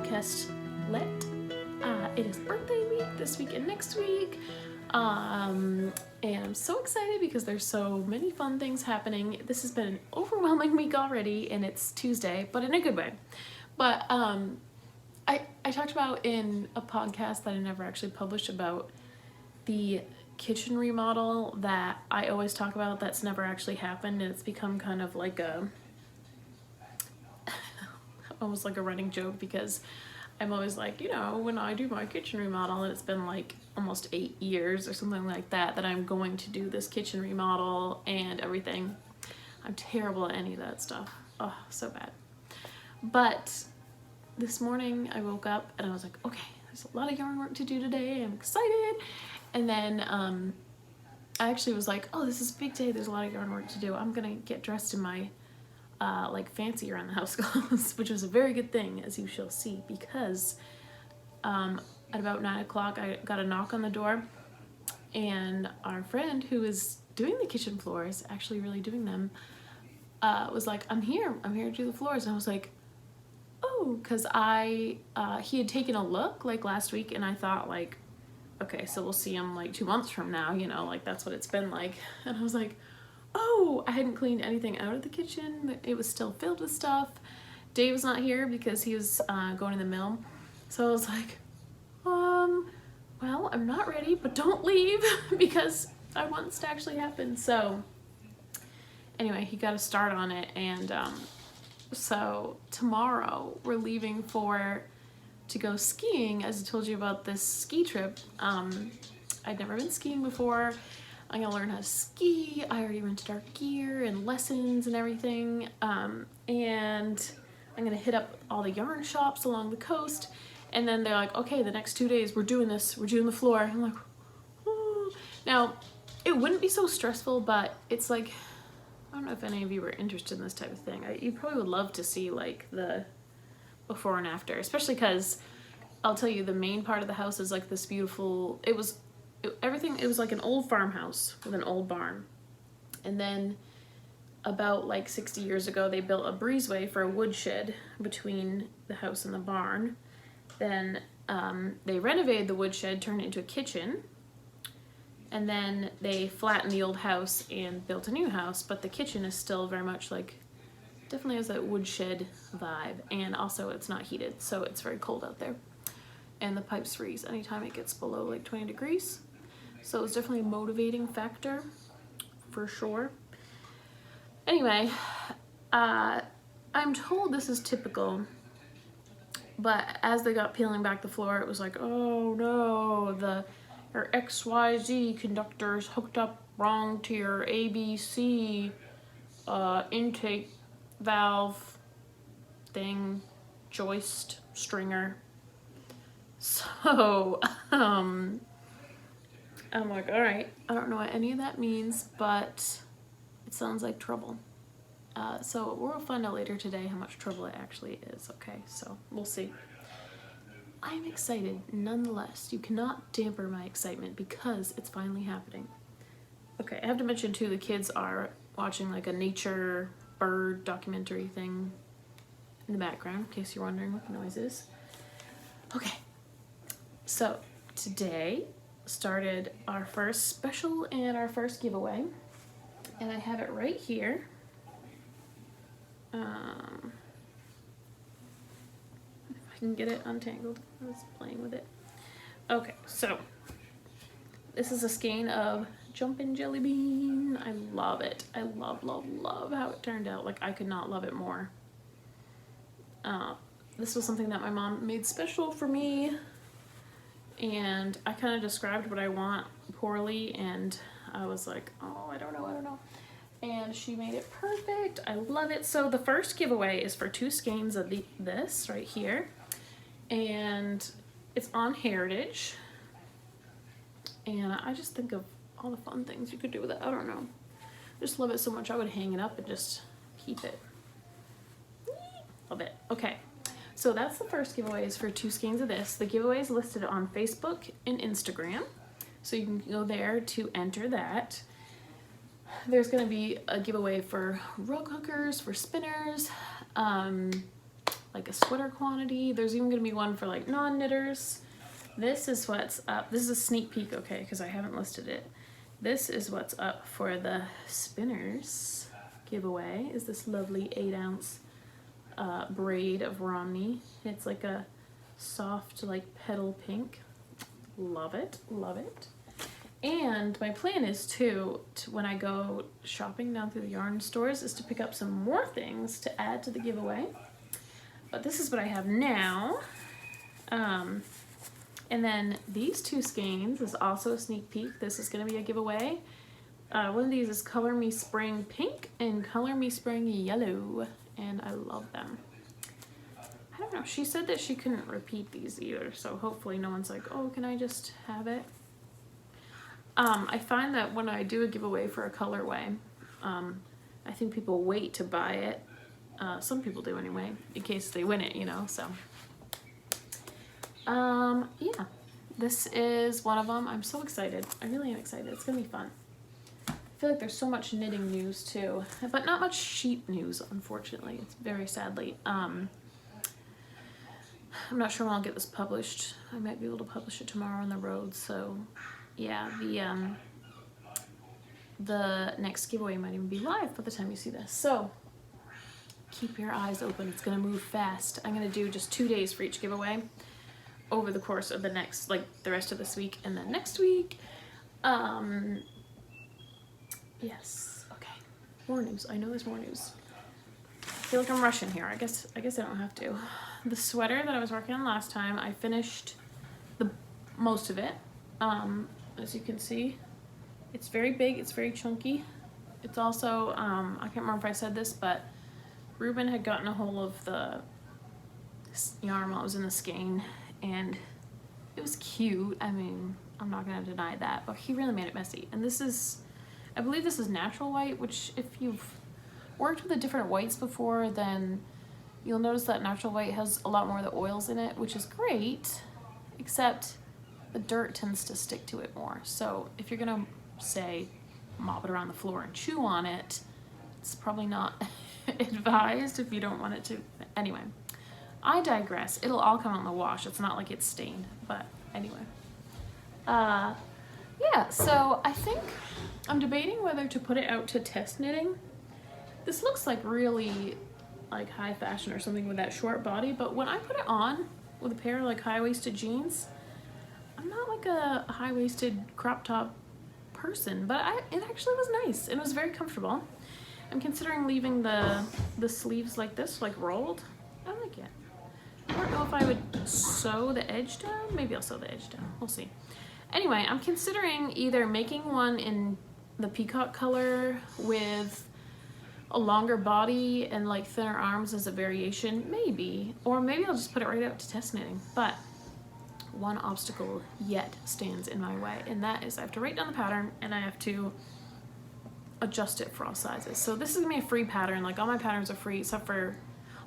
Podcast let. It is birthday week this week and next week. And I'm so excited because there's so many fun things happening. This has been an overwhelming week already, and it's Tuesday, but in a good way. But I talked about in a podcast that I never actually published about the kitchen remodel that I always talk about that's never actually happened, and it's become kind of like almost like a running joke, because I'm always like, when I do my kitchen remodel, and it's been like almost 8 years or something like that I'm going to do this kitchen remodel and everything. I'm terrible at any of that stuff. Oh, so bad. But this morning I woke up and I was like, okay, there's a lot of yarn work to do today. I'm excited. And then I actually was like, oh, this is a big day. There's a lot of yarn work to do. I'm going to get dressed in my like fancy around the house clothes, which was a very good thing, as you shall see, because at about 9 o'clock I got a knock on the door, and our friend who is doing the kitchen floors, actually really doing them, was like, I'm here to do the floors. And I was like, oh, because he had taken a look like last week, and I thought like, okay, so we'll see him like 2 months from now, like that's what it's been like. And I was like, oh, I hadn't cleaned anything out of the kitchen. It was still filled with stuff. Dave was not here because he was going to the mill. So I was like, well, I'm not ready, but don't leave because I want this to actually happen. So anyway, he got a start on it. And so tomorrow we're leaving to go skiing, as I told you about this ski trip. I'd never been skiing before. I'm gonna learn how to ski. I already rented our gear and lessons and everything. And I'm gonna hit up all the yarn shops along the coast. And then they're like, okay, the next 2 days we're doing this. We're doing the floor. I'm like, oh. Now, it wouldn't be so stressful, but it's like, I don't know if any of you were interested in this type of thing. You probably would love to see like the before and after, especially because I'll tell you, the main part of the house is like this beautiful, it was like an old farmhouse with an old barn. And then about like 60 years ago, they built a breezeway for a woodshed between the house and the barn. Then they renovated the woodshed, turned it into a kitchen. And then they flattened the old house and built a new house. But the kitchen is still very much like, definitely has that woodshed vibe. And also it's not heated, so it's very cold out there. And the pipes freeze anytime it gets below like 20 degrees. So it's definitely a motivating factor, for sure. Anyway, I'm told this is typical, but as they got peeling back the floor, it was like, oh no, your XYZ conductor's hooked up wrong to your ABC intake valve thing, joist, stringer. So, I'm like, all right, I don't know what any of that means, but it sounds like trouble. So we'll find out later today how much trouble it actually is, okay? So we'll see. I'm excited nonetheless. You cannot damper my excitement because it's finally happening. Okay, I have to mention too, the kids are watching like a nature bird documentary thing in the background, in case you're wondering what the noise is. Okay, so today started our first special and our first giveaway, and I have it right here. If I can get it untangled. I was playing with it. Okay, so this is a skein of Jumpin' Jelly Bean. I love it. I love how it turned out. Like, I could not love it more. This was something that my mom made special for me, and I kind of described what I want poorly, and I was like, oh, I don't know. And she made it perfect. I love it. So the first giveaway is for 2 skeins of this right here, and it's on Heritage. And I just think of all the fun things you could do with it. I don't know. I just love it so much. I would hang it up and just keep it. Love it. Okay. So that's the first giveaway, is for 2 skeins of this. The giveaway is listed on Facebook and Instagram, so you can go there to enter that. There's going to be a giveaway for rug hookers, for spinners, like a sweater quantity. There's even going to be one for like non-knitters. This is what's up. This is a sneak peek, okay, because I haven't listed it. This is what's up for the spinners giveaway, is this lovely 8-ounce braid of Romney. It's like a soft, like petal pink. Love it, love it. And my plan is to when I go shopping down through the yarn stores, is to pick up some more things to add to the giveaway. But this is what I have now. And then these 2 skeins is also a sneak peek. This is going to be a giveaway. One of these is Color Me Spring Pink and Color Me Spring Yellow. And I love them. I don't know. She said that she couldn't repeat these either. So hopefully no one's like, oh, can I just have it? I find that when I do a giveaway for a colorway, I think people wait to buy it. Some people do anyway, in case they win it, you know, so. Yeah, this is one of them. I'm so excited. I really am excited. It's gonna be fun. I feel like there's so much knitting news too, but not much sheep news, unfortunately. It's very sadly. I'm not sure when I'll get this published. I might be able to publish it tomorrow on the road, so yeah, the next giveaway might even be live by the time you see this. So keep your eyes open. It's gonna move fast. I'm gonna do just 2 days for each giveaway over the course of the next, like the rest of this week and then next week. Yes, okay. More news. I know there's more news. I feel like I'm rushing here. I guess I don't have to. The sweater that I was working on last time, I finished most of it. As you can see, it's very big, it's very chunky. It's also, I can't remember if I said this, but Ruben had gotten a hold of the yarn while I was in the skein, and it was cute. I mean, I'm not gonna deny that, but he really made it messy. And this is, I believe this is natural white, which if you've worked with the different whites before, then you'll notice that natural white has a lot more of the oils in it, which is great, except the dirt tends to stick to it more. So if you're gonna, say, mop it around the floor and chew on it, it's probably not advised if you don't want it to. Anyway, I digress. It'll all come out in the wash. It's not like it's stained, but anyway. Yeah, so I think I'm debating whether to put it out to test knitting. This looks like really like high fashion or something with that short body, but when I put it on with a pair of like high-waisted jeans, I'm not like a high-waisted crop top person, but it actually was nice. It was very comfortable. I'm considering leaving the sleeves like this, like rolled. I like it. I don't know if I would sew the edge down. Maybe I'll sew the edge down. We'll see. Anyway, I'm considering either making one in the peacock color with a longer body and like thinner arms as a variation, maybe, or maybe I'll just put it right out to test knitting. But one obstacle yet stands in my way, and that is I have to write down the pattern and I have to adjust it for all sizes. So this is gonna be a free pattern. Like all my patterns are free except for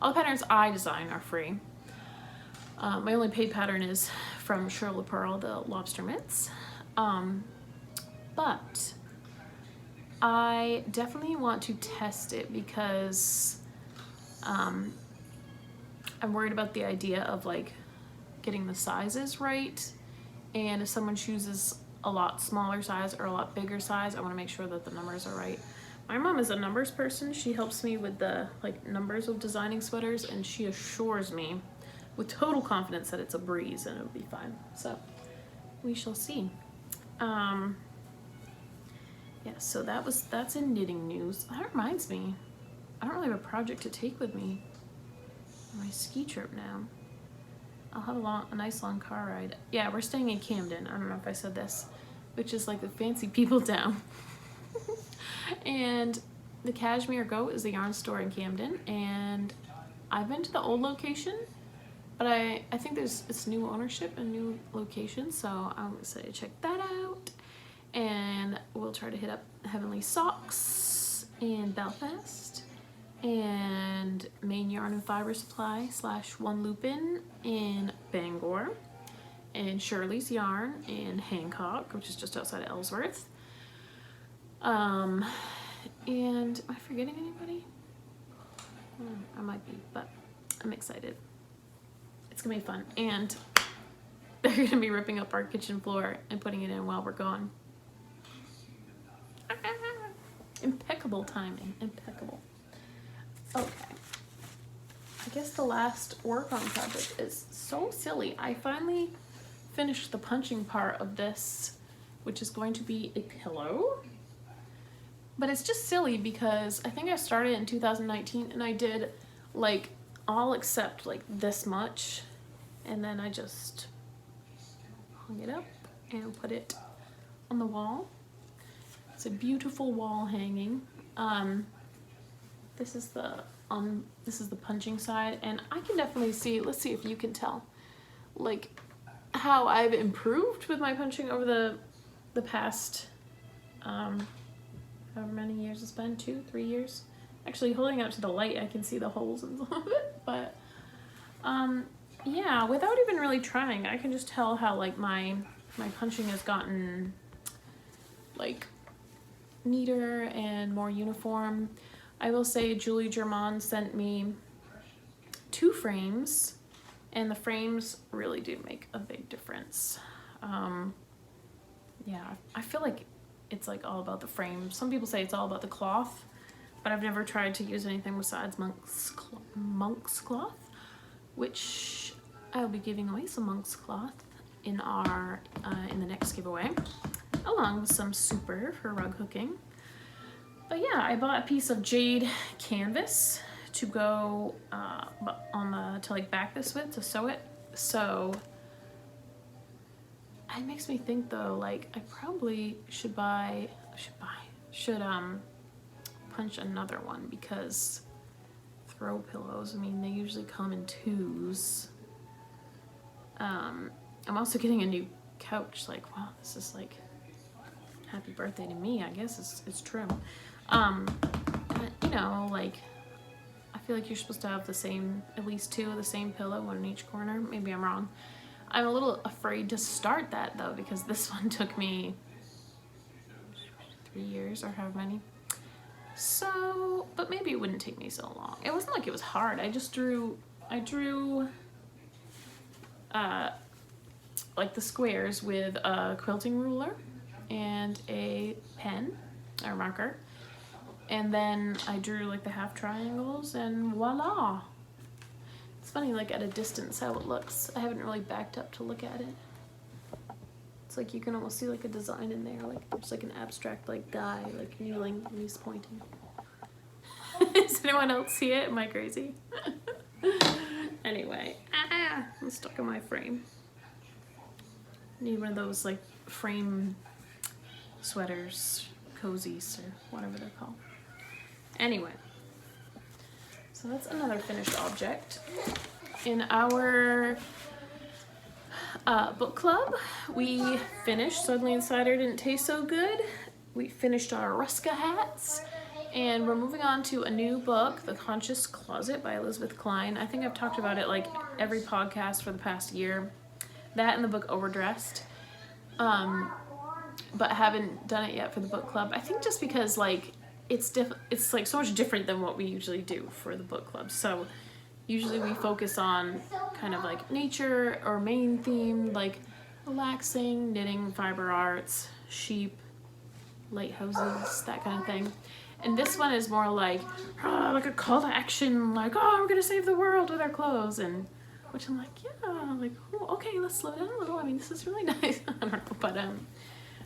all the patterns I design are free. My only paid pattern is from Shirley Pearl, the lobster mitts. But I definitely want to test it because I'm worried about the idea of like getting the sizes right, and if someone chooses a lot smaller size or a lot bigger size, I want to make sure that the numbers are right. My mom is a numbers person. She helps me with the like numbers of designing sweaters, and she assures me with total confidence that it's a breeze and it'll be fine. So we shall see. Yeah, so that's in knitting news. That reminds me, I don't really have a project to take with me on my ski trip now. I'll have a nice long car ride. Yeah, we're staying in Camden. I don't know if I said this, which is like the fancy people town. And the Cashmere Goat is a yarn store in Camden, and I've been to the old location, but I think it's new ownership and new location, so I'm excited to check that out. And we'll try to hit up Heavenly Socks in Belfast, and Main Yarn and Fiber Supply / One Lupin in Bangor, and Shirley's Yarn in Hancock, which is just outside of Ellsworth. And am I forgetting anybody? I might be, but I'm excited. It's gonna be fun. And they're gonna be ripping up our kitchen floor and putting it in while we're gone. Impeccable timing. Impeccable. Okay. I guess the last work on project is so silly. I finally finished the punching part of this, which is going to be a pillow. But it's just silly because I think I started in 2019 and I did like all except like this much. And then I just hung it up and put it on the wall. It's a beautiful wall hanging. This is the punching side, and I can definitely see, let's see if you can tell, like how I've improved with my punching over the past however many years it's been, 2-3 years. Actually, holding out to the light I can see the holes in some of it, but yeah, without even really trying, I can just tell how like my punching has gotten like neater and more uniform. I will say Julie Germain sent me 2 frames, and the frames really do make a big difference. Yeah, I feel like it's like all about the frame. Some people say it's all about the cloth, but I've never tried to use anything besides monk's cloth, which I'll be giving away some monk's cloth in our in the next giveaway, along with some super for rug hooking. But yeah, I bought a piece of jade canvas to go to like back this with, to sew it. So it makes me think though, like I probably should punch another one, because throw pillows, I mean, they usually come in 2s. I'm also getting a new couch. Like, wow, this is like happy birthday to me, I guess it's true. You know, like I feel like you're supposed to have at least 2 of the same pillow, one in each corner. Maybe I'm wrong. I'm a little afraid to start that though, because this one took me 3 years or however many. So, but maybe it wouldn't take me so long. It wasn't like it was hard. I drew like the squares with a quilting ruler and a pen or marker, and then I drew like the half triangles, and voila. It's funny, like at a distance how it looks. I haven't really backed up to look at it. It's like you can almost see like a design in there, like there's like an abstract like guy like kneeling and he's pointing. Does anyone else see it? Am I crazy? Anyway, I'm stuck in my frame. Need one of those like frame sweaters, cozies, or whatever they're called. Anyway, so that's another finished object. In our book club, we finished Suddenly Insider Didn't Taste So Good. We finished our Ruska hats, and we're moving on to a new book, The Conscious Closet by Elizabeth Klein. I think I've talked about it like every podcast for the past year. That and the book Overdressed. But haven't done it yet for the book club. I think just because like it's like so much different than what we usually do for the book club. So usually we focus on kind of like nature or main theme, like relaxing, knitting, fiber arts, sheep, lighthouses, that kind of thing. And this one is more like a call to action, like, oh, we're gonna save the world with our clothes, and which I'm like, yeah, like, oh, okay, let's slow down a little. I mean, this is really nice. I don't know, but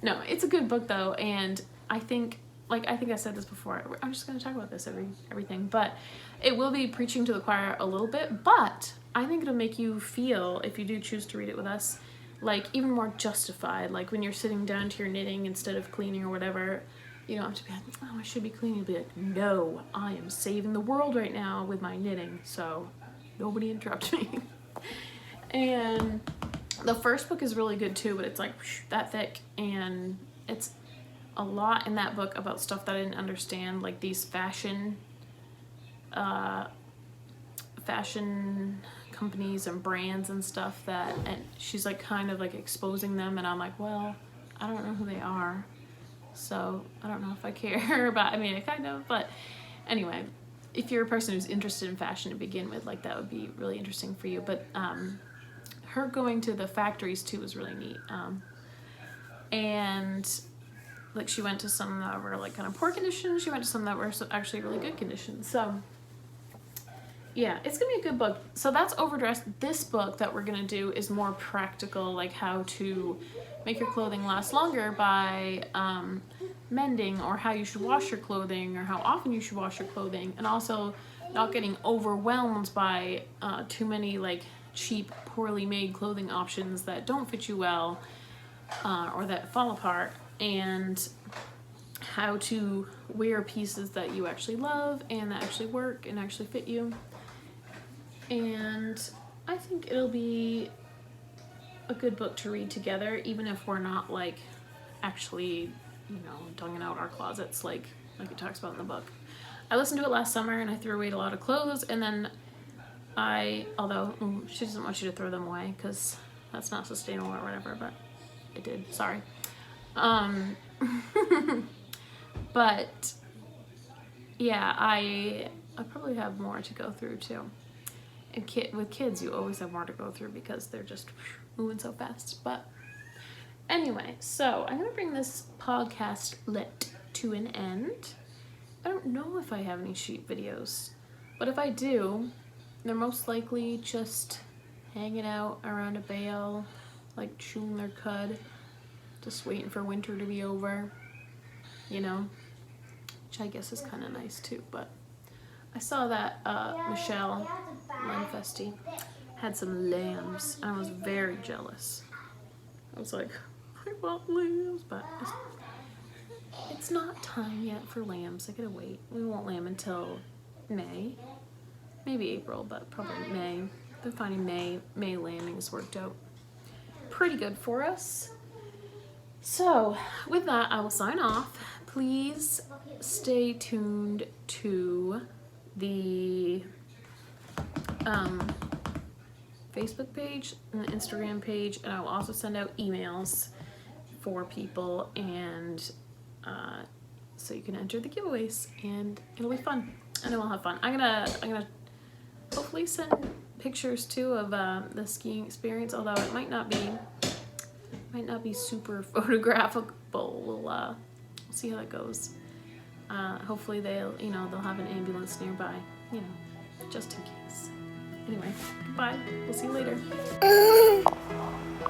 no, it's a good book though, and I think I said this before. I'm just gonna talk about this everything, but it will be preaching to the choir a little bit. But I think it'll make you feel, if you do choose to read it with us, like even more justified. Like when you're sitting down to your knitting instead of cleaning or whatever, you don't have to be like, oh, I should be cleaning. You'll be like, no, I am saving the world right now with my knitting, so nobody interrupt me. And the first book is really good too, but it's like that thick, and it's a lot in that book about stuff that I didn't understand, like these fashion companies and brands and stuff and she's like kind of like exposing them, and I'm like, well, I don't know who they are, so I don't know if I care about, I mean, I kind of, but anyway, if you're a person who's interested in fashion to begin with, like that would be really interesting for you. But her going to the factories too was really neat. And like she went to some that were like kind of poor condition. She went to some that were actually really good condition. So yeah, it's gonna be a good book. So that's Overdressed. This book that we're gonna do is more practical, like how to make your clothing last longer by mending, or how you should wash your clothing, or how often you should wash your clothing, and also not getting overwhelmed by too many like cheap, poorly made clothing options that don't fit you well or that fall apart, and how to wear pieces that you actually love and that actually work and actually fit you. And I think it'll be a good book to read together, even if we're not like actually, you know, tonguing out our closets like it talks about in the book. I listened to it last summer and I threw away a lot of clothes, and then although she doesn't want you to throw them away because that's not sustainable or whatever, but it did, sorry. But yeah, I probably have more to go through too. And with kids, you always have more to go through because they're just moving so fast. But anyway, so I'm going to bring this podcast to an end. I don't know if I have any sheep videos, but if I do, they're most likely just hanging out around a bale, like chewing their cud, just waiting for winter to be over, you know, which I guess is kind of nice too. But I saw that Michelle Manifesti had some lambs, and I was very jealous. I was like, I want lambs, but it's not time yet for lambs. I gotta wait. We won't lamb until May, maybe April, but probably May. I've been finding May lambings worked out pretty good for us. So with that, I will sign off. Please stay tuned to the Facebook page and the Instagram page, and I will also send out emails for people, and so you can enter the giveaways, and it'll be fun. I know I'll have fun. I'm gonna hopefully send pictures too of the skiing experience, although it might not be super photographable. We'll see how that goes. Hopefully they'll have an ambulance nearby, you know, just in case. Anyway, goodbye. We'll see you later.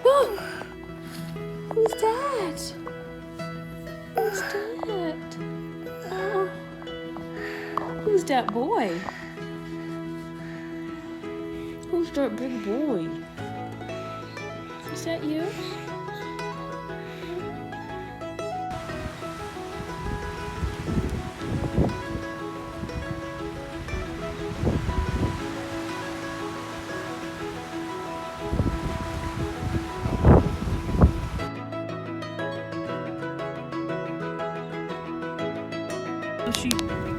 Oh, who's that? Who's that? Oh, who's that boy? Who's that big boy? Is that you? Sheep.